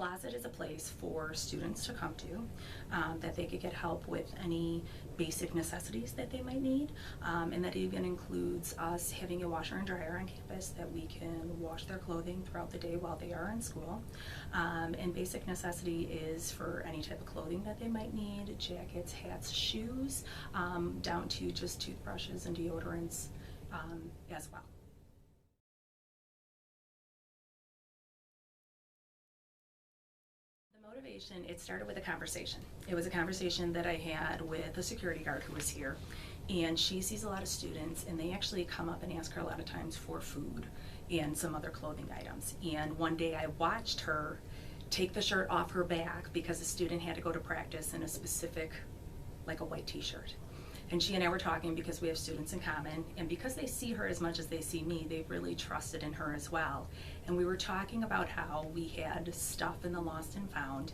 closet is a place for students to come to, that they could get help with any basic necessities that they might need, and that even includes us having a washer and dryer on campus that we can wash their clothing throughout the day while they are in school. And basic necessity is for any type of clothing that they might need, jackets, hats, shoes, down to just toothbrushes and deodorants as well. Motivation, it started with a conversation. It was a conversation that I had with a security guard who was here, and she sees a lot of students, and they actually come up and ask her a lot of times for food and some other clothing items. And one day I watched her take the shirt off her back because a student had to go to practice in a specific, like a white t-shirt. And she and I were talking because we have students in common, and because they see her as much as they see me, they've really trusted in her as well. And we were talking about how we had stuff in the lost and found,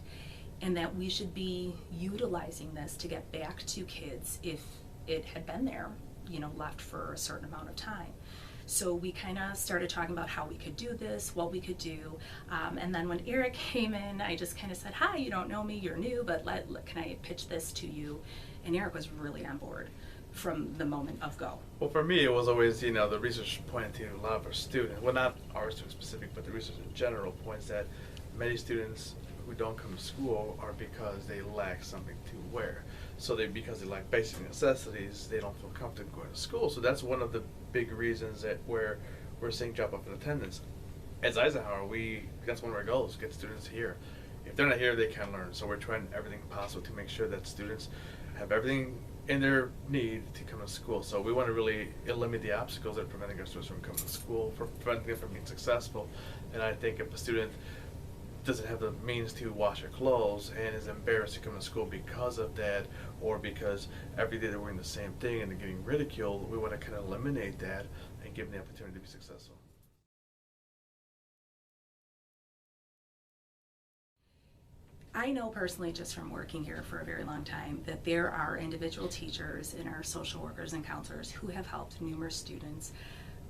and that we should be utilizing this to get back to kids if it had been there, you know, left for a certain amount of time. So we kind of started talking about how we could do this, what we could do, and then when Erik came in, I just kind of said, hi, you don't know me, you're new, but can I pitch this to you? And Erik was really on board from the moment of go. Well, for me, it was always, you know, the research pointed to a lot of our students, well, not our students specific, but the research in general points that many students who don't come to school are because they lack something to wear. So because they lack basic necessities, they don't feel comfortable going to school. So that's one of the big reasons that we're seeing drop off in attendance. As Eisenhower, that's one of our goals, get students here. If they're not here, they can't learn. So we're trying everything possible to make sure that students have everything in their need to come to school. So we want to really eliminate the obstacles that are preventing our students from coming to school, preventing them from being successful. And I think if a student doesn't have the means to wash their clothes and is embarrassed to come to school because of that, or because every day they're wearing the same thing and they're getting ridiculed, we want to kind of eliminate that and give them the opportunity to be successful. I know personally, just from working here for a very long time, that there are individual teachers and our social workers and counselors who have helped numerous students,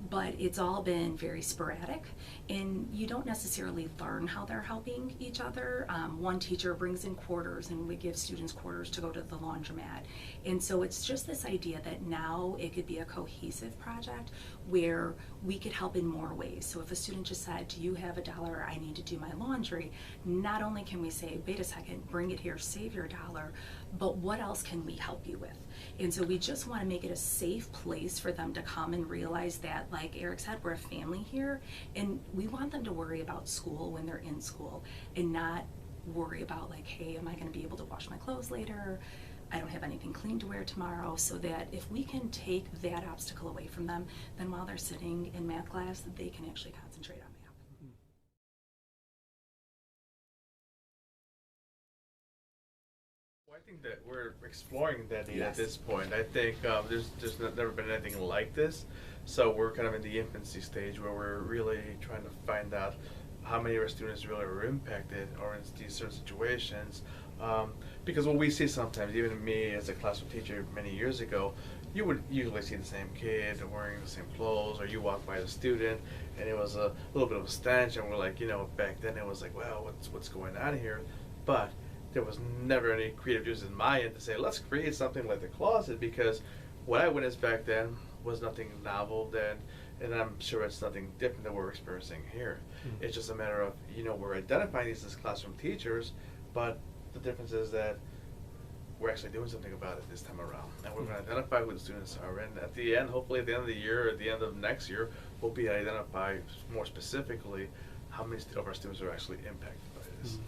but it's all been very sporadic, and you don't necessarily learn how they're helping each other. One teacher brings in quarters, and we give students quarters to go to the laundromat. And so it's just this idea that now it could be a cohesive project where we could help in more ways. So if a student just said, do you have $1, I need to do my laundry, not only can we say, wait a second, bring it here, save your $1, but what else can we help you with? And so we just want to make it a safe place for them to come and realize that, like Erik said, we're a family here, and we want them to worry about school when they're in school and not worry about, like, hey, am I going to be able to wash my clothes later? I don't have anything clean to wear tomorrow. So that if we can take that obstacle away from them, then while they're sitting in math class, they can actually concentrate on math. Well, I think that we're exploring that need at this point. I think there's never been anything like this. So we're kind of in the infancy stage where we're really trying to find out how many of our students really were impacted or in these certain situations. Because what we see sometimes, even me as a classroom teacher many years ago, you would usually see the same kid wearing the same clothes, or you walk by the student and it was a little bit of a stench, and we're like, you know, back then it was like, well, what's going on here? But there was never any creative juice in my end to say, let's create something like the closet, because what I witnessed back then was nothing novel then, and I'm sure it's nothing different than we're experiencing here. Mm-hmm. It's just a matter of, you know, we're identifying these as classroom teachers, but the difference is that we're actually doing something about it this time around, and we're going to identify who the students are, and at the end, hopefully at the end of the year or at the end of next year, we'll be able to identify more specifically how many of our students are actually impacted by this. Mm-hmm.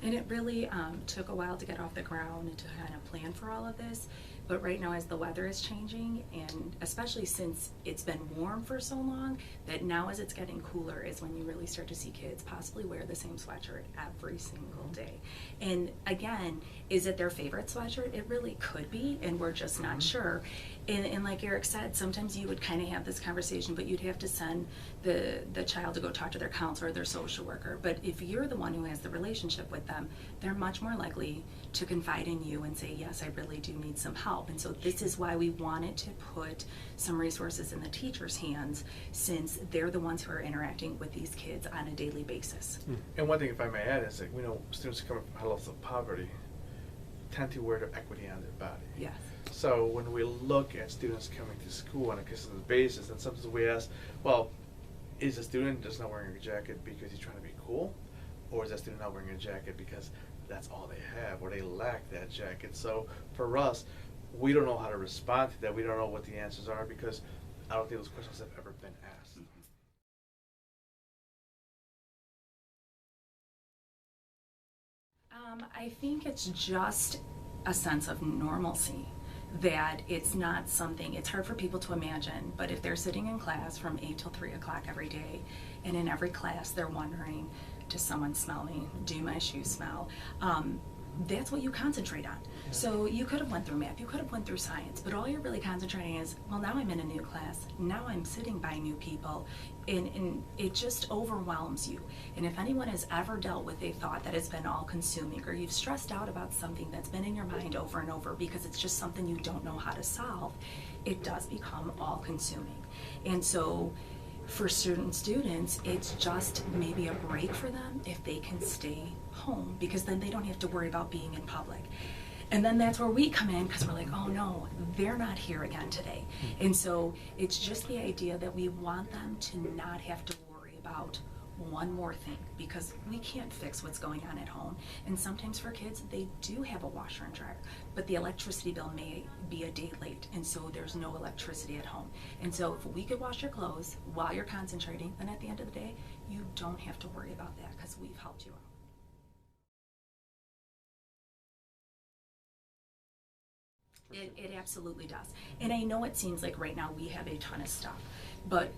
And it really took a while to get off the ground and to kind of plan for all of this. But right now, as the weather is changing, and especially since it's been warm for so long, that now as it's getting cooler is when you really start to see kids possibly wear the same sweatshirt every single day. And again, is it their favorite sweatshirt? It really could be, and we're just not sure. And like Erik said, sometimes you would kind of have this conversation, but you'd have to send the child to go talk to their counselor or their social worker. But if you're the one who has the relationship with them, they're much more likely to confide in you and say, yes, I really do need some help. And so this is why we wanted to put some resources in the teacher's hands, since they're the ones who are interacting with these kids on a daily basis. And one thing, if I may add, is that we know students coming from high levels of poverty tend to wear their equity on their body. Yes. So when we look at students coming to school on a consistent basis, and sometimes we ask, well, is a student just not wearing a jacket because he's trying to be cool? Or is that student not wearing a jacket because that's all they have, or they lack that jacket? So for us, we don't know how to respond to that. We don't know what the answers are, because I don't think those questions have ever been asked. I think it's just a sense of normalcy, that it's not something, it's hard for people to imagine, but if they're sitting in class from 8 till 3 o'clock every day, and in every class they're wondering, does someone smell me? Do my shoes smell? That's what you concentrate on. So you could have went through math, you could have went through science, but all you're really concentrating is, well, now I'm in a new class, now I'm sitting by new people, and it just overwhelms you. And if anyone has ever dealt with a thought that has been all-consuming, or you've stressed out about something that's been in your mind over and over because it's just something you don't know how to solve, it does become all-consuming. And so for certain students, it's just maybe a break for them if they can stay home, because then they don't have to worry about being in public. And then that's where we come in, because we're like, oh no, they're not here again today. And so it's just the idea that we want them to not have to worry about one more thing, because we can't fix what's going on at home. And sometimes for kids, they do have a washer and dryer, but the electricity bill may be a day late, and so there's no electricity at home. And so if we could wash your clothes while you're concentrating, then at the end of the day, you don't have to worry about that, because we've helped you out. It absolutely does. And I know it seems like right now we have a ton of stuff, but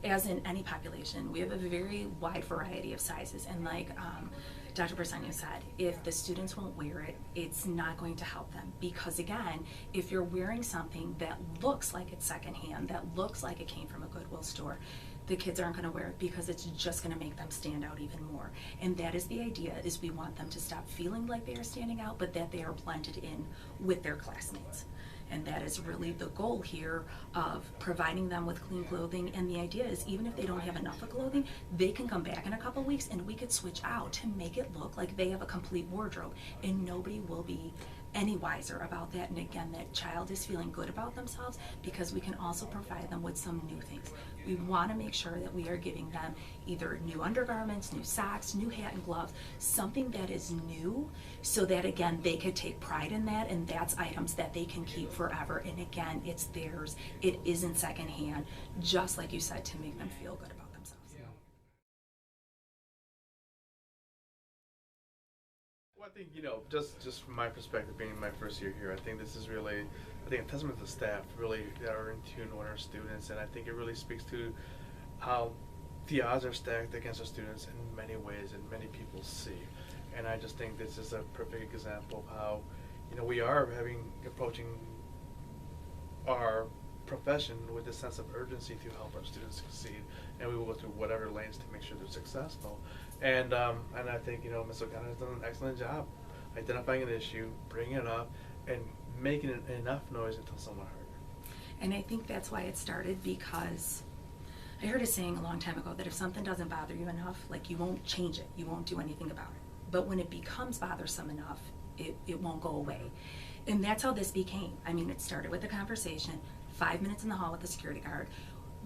as in any population, we have a very wide variety of sizes. And like Dr. Briseño said, if the students won't wear it, it's not going to help them. Because again, if you're wearing something that looks like it's secondhand, that looks like it came from a Goodwill store, the kids aren't going to wear it, because it's just going to make them stand out even more. And that is the idea, is we want them to stop feeling like they are standing out, but that they are blended in with their classmates. And that is really the goal here of providing them with clean clothing. And the idea is, even if they don't have enough of clothing, they can come back in a couple weeks and we could switch out to make it look like they have a complete wardrobe. And nobody will be any wiser about that. And again, that child is feeling good about themselves, because we can also provide them with some new things. We want to make sure that we are giving them either new undergarments, new socks, new hat and gloves, something that is new, so that again, they could take pride in that, and that's items that they can keep forever. And again, it's theirs. It isn't secondhand, just like you said, to make them feel good about themselves. Well, I think, just from my perspective, being my first year here, I think this is really, a testament to the staff, really, that are in tune with our students. And I think it really speaks to how the odds are stacked against our students in many ways, and many people see. And I just think this is a perfect example of how, we are approaching our profession with a sense of urgency to help our students succeed, and we will go through whatever lanes to make sure they're successful. And I think Ms. O'Connor has done an excellent job identifying an issue, bringing it up, and making enough noise until someone heard it. And I think that's why it started, because I heard a saying a long time ago that if something doesn't bother you enough, like, you won't change it, you won't do anything about it. But when it becomes bothersome enough, it won't go away. And that's how this became. I mean, it started with a conversation, 5 minutes in the hall with the security guard.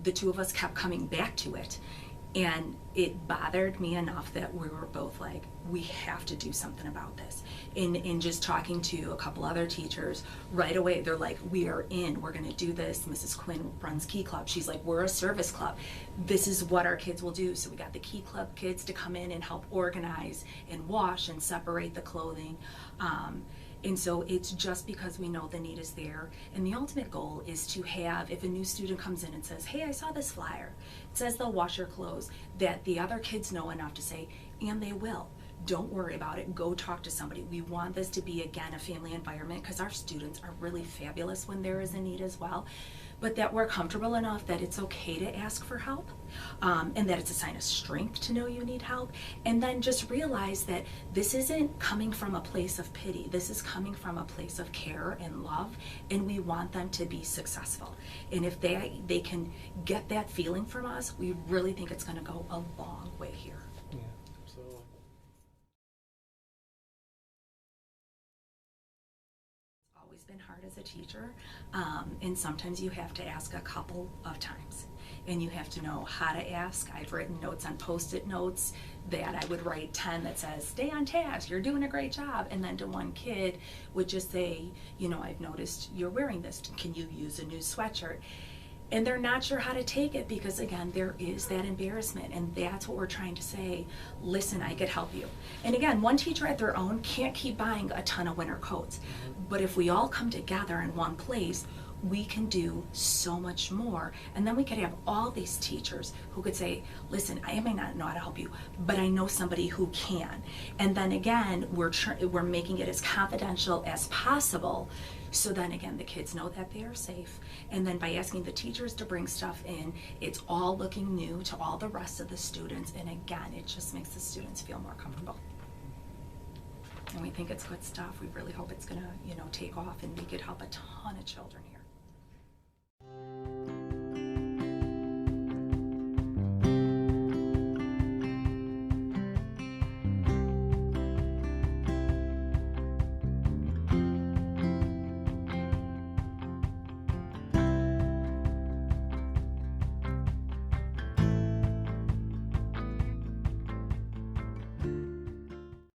The two of us kept coming back to it, and it bothered me enough that we were both like, we have to do something about this. In just talking to a couple other teachers, right away they're like, we're gonna do this. Mrs. Quinn runs Key Club. She's like, we're a service club. This is what our kids will do. So we got the Key Club kids to come in and help organize and wash and separate the clothing. And so it's just because we know the need is there. And the ultimate goal is to have, if a new student comes in and says, hey, I saw this flyer, it says they'll wash your clothes, that the other kids know enough to say, and they will. don't worry about it, go talk to somebody. We want this to be, again, a family environment, because our students are really fabulous when there is a need as well, but that we're comfortable enough that it's okay to ask for help, and that it's a sign of strength to know you need help, and then just realize that this isn't coming from a place of pity, this is coming from a place of care and love, and we want them to be successful. And if they can get that feeling from us, we really think it's going to go a long way here. Yeah, absolutely. Always been hard as a teacher, and sometimes you have to ask a couple of times, and you have to know how to ask. I've written notes on Post-it notes that I would write 10 that says, stay on task, you're doing a great job, and then to one kid would just say, you know, I've noticed you're wearing this, can you use a new sweatshirt? And they're not sure how to take it, because again, there is that embarrassment, and that's what we're trying to say. Listen, I could help you. And again, one teacher at their own can't keep buying a ton of winter coats, but if we all come together in one place, we can do so much more. And then we could have all these teachers who could say, listen, I may not know how to help you, but I know somebody who can. And then again, we're making it as confidential as possible, so then again, the kids know that they are safe. And then by asking the teachers to bring stuff in, it's all looking new to all the rest of the students. And again, it just makes the students feel more comfortable. And we think it's good stuff. We really hope it's gonna, you know, take off, and we could help a ton of children here.